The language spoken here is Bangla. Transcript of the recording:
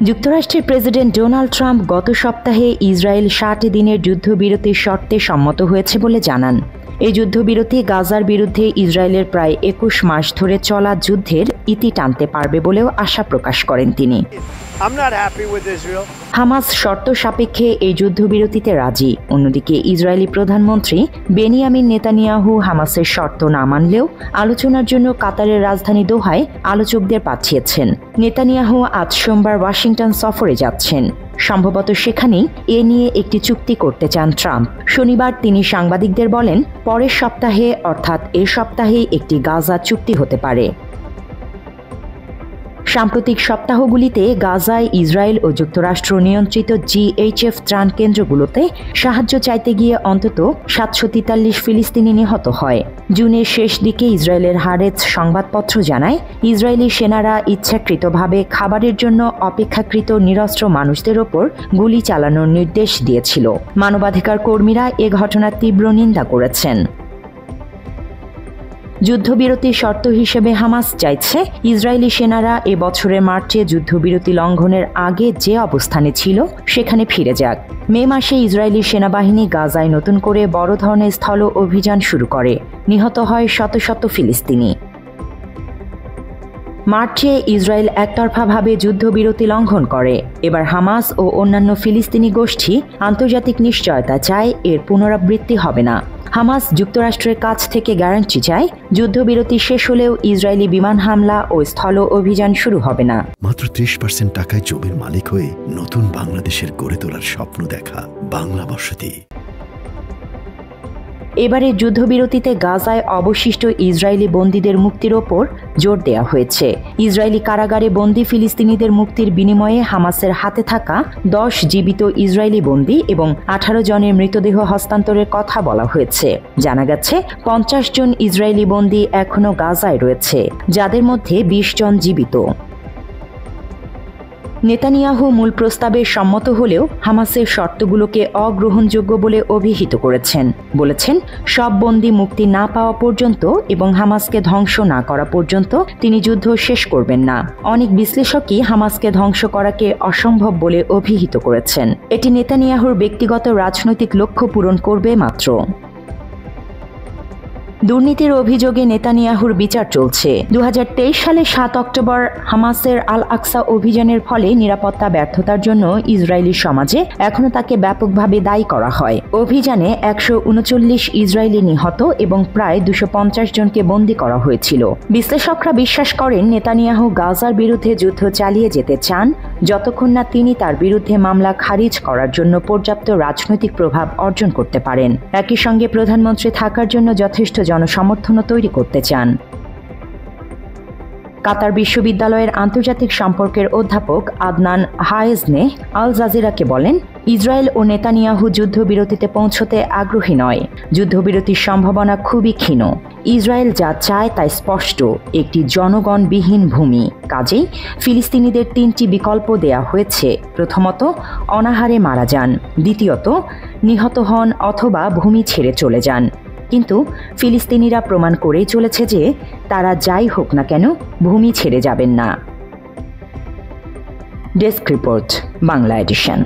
যুক্তরাষ্ট্রের প্রেসিডেন্ট ডোনাল্ড ট্রাম্প গত সপ্তাহে ইসরায়েল 60 দিনের যুদ্ধবিরতির শর্তে সম্মত হয়েছে বলে জানান। এই যুদ্ধবিরতি গাজার বিরুদ্ধে ইসরায়েলের প্রায় 21 মাস ধরে চলা যুদ্ধের ইতি টানতে পারবে বলেও আশা প্রকাশ করেন তিনি। হামাস শর্ত সাপেক্ষে এই যুদ্ধবিরতিতে রাজি। অন্যদিকে ইসরায়েলি প্রধানমন্ত্রী বেনিয়ামিন নেতানিয়াহু হামাসের শর্ত না মানলেও আলোচনার জন্য কাতারের রাজধানী দোহায় আলোচকদের পাঠিয়েছেন। নেতানিয়াহু আজ সোমবার ওয়াশিংটন সফরে যাচ্ছেন। সম্ভবত সেখানেই এ নিয়ে একটি চুক্তি করতে চান ট্রাম্প। শনিবার তিনি সাংবাদিকদের বলেন, পরের সপ্তাহে অর্থাৎ এ সপ্তাহেই একটি গাজা চুক্তি হতে পারে। সাম্প্রতিক সপ্তাহগুলিতে গাজায় ইসরায়েল ও যুক্তরাষ্ট্র নিয়ন্ত্রিত জিএইচএফ ত্রাণ কেন্দ্রগুলোতে সাহায্য চাইতে গিয়ে অন্তত 743 ফিলিস্তিনি নিহত হয়। জুনের শেষ দিকে ইসরায়েলের হারেজ সংবাদপত্র জানায়, ইসরায়েলি সেনারা ইচ্ছাকৃতভাবে খাবারের জন্য অপেক্ষাকৃত নিরস্ত্র মানুষদের ওপর গুলি চালানোর নির্দেশ দিয়েছিল। মানবাধিকার কর্মীরা এ ঘটনার তীব্র নিন্দা করেছেন। যুদ্ধবিরতির শর্ত হিসেবে হামাস চাইছে ইসরায়েলি সেনারা এ বছরের মার্চে যুদ্ধবিরতি লঙ্ঘনের আগে যে অবস্থানে ছিল সেখানে ফিরে যাক। মে মাসে ইসরায়েলি সেনাবাহিনী গাজায় নতুন করে বড় ধরনের স্থল অভিযান শুরু করে। নিহত হয় শত শত ফিলিস্তিনি। মার্চে ইসরায়েল একতরফাভাবে যুদ্ধবিরতি লঙ্ঘন করে। এবার হামাস ও অন্যান্য ফিলিস্তিনি গোষ্ঠী আন্তর্জাতিক নিশ্চয়তা চায় এর পুনরাবৃত্তি হবে না। হামাস যুক্তরাষ্ট্রের কাছ থেকে গ্যারান্টি চায়, যুদ্ধবিরতি শেষ হলেও ইসরায়েলি বিমান হামলা ও স্থল অভিযান শুরু হবে না। মাত্র 30% টাকায় জমির মালিক হয়ে নতুন বাংলাদেশের গড়ে তোলার স্বপ্ন দেখা বাংলা বসতি। এবারে যুদ্ধবিরতিতে গাজায় অবশিষ্ট ইসরায়েলি বন্দীদের মুক্তির ওপর জোর দেওয়া হয়েছে। ইসরায়েলি কারাগারে বন্দী ফিলিস্তিনিদের মুক্তির বিনিময়ে হামাসের হাতে থাকা 10 জীবিত ইসরায়েলি বন্দী এবং 18 জনের মৃতদেহ হস্তান্তরের কথা বলা হয়েছে। জানা গেছে 50 জন ইসরায়েলি বন্দী এখনও গাজায় রয়েছে, যাদের মধ্যে 20 জন জীবিত। নেতানিয়াহু মূল প্রস্তাবে সম্মত হলেও হামাসের শর্তগুলোকে অগ্রহণযোগ্য বলে অভিহিত করেছেন। বলেছেন, সব বন্দী মুক্তি না পাওয়া পর্যন্ত এবং হামাসকে ধ্বংস না করা পর্যন্ত তিনি যুদ্ধ শেষ করবেন না। অনেক বিশ্লেষকই হামাসকে ধ্বংস করাকে অসম্ভব বলে অভিহিত করেছেন। এটি নেতানিয়াহুর ব্যক্তিগত রাজনৈতিক লক্ষ্য পূরণ করবে মাত্র। দুর্নীতির অভিযোগে নেতানিয়াহুর বিচার চলছে। 2023 সালে 7 অক্টোবর হামাসের আল আকসা অভিযানের ফলে নিরাপত্তা ব্যর্থতার জন্য ইসরায়েলি সমাজে এখনও তাকে ব্যাপকভাবে দায়ী করা হয়। অভিযানে 139 ইসরায়েলি নিহত এবং প্রায় 250 জনকে বন্দী করা হয়েছিল। বিশ্লেষকরা বিশ্বাস করেন, নেতানিয়াহু গাজার বিরুদ্ধে যুদ্ধ চালিয়ে যেতে চান যতক্ষণ না তিনি তার বিরুদ্ধে মামলা খারিজ করার জন্য পর্যাপ্ত রাজনৈতিক প্রভাব অর্জন করতে পারেন। একই সঙ্গে প্রধানমন্ত্রী থাকার জন্য যথেষ্ট জনসমর্থনও তৈরি করতে চান। কাতার বিশ্ববিদ্যালয়ের আন্তর্জাতিক সম্পর্কের অধ্যাপক আদনান হায়েজনে আল জাজিরাকে বলেন, ইসরায়েল ও নেতানিয়াহু যুদ্ধবিরতিতে পৌঁছতে আগ্রহী নয়। যুদ্ধবিরতির সম্ভাবনা খুবই ক্ষীণ। ইসরায়েল যা চায় তা স্পষ্ট, একটি জনগণবিহীন ভূমি। কাজেই ফিলিস্তিনিদের 3টি বিকল্প দেয়া হয়েছে। প্রথমত, অনাহারে মারা যান। দ্বিতীয়ত, নিহত হন অথবা ভূমি ছেড়ে চলে যান। কিন্তু ফিলিস্তিনিরা প্রমাণ করেই চলেছে যে তারা যাই হোক না কেন ভূমি ছেড়ে যাবেন না। Desk report, Bangla addition.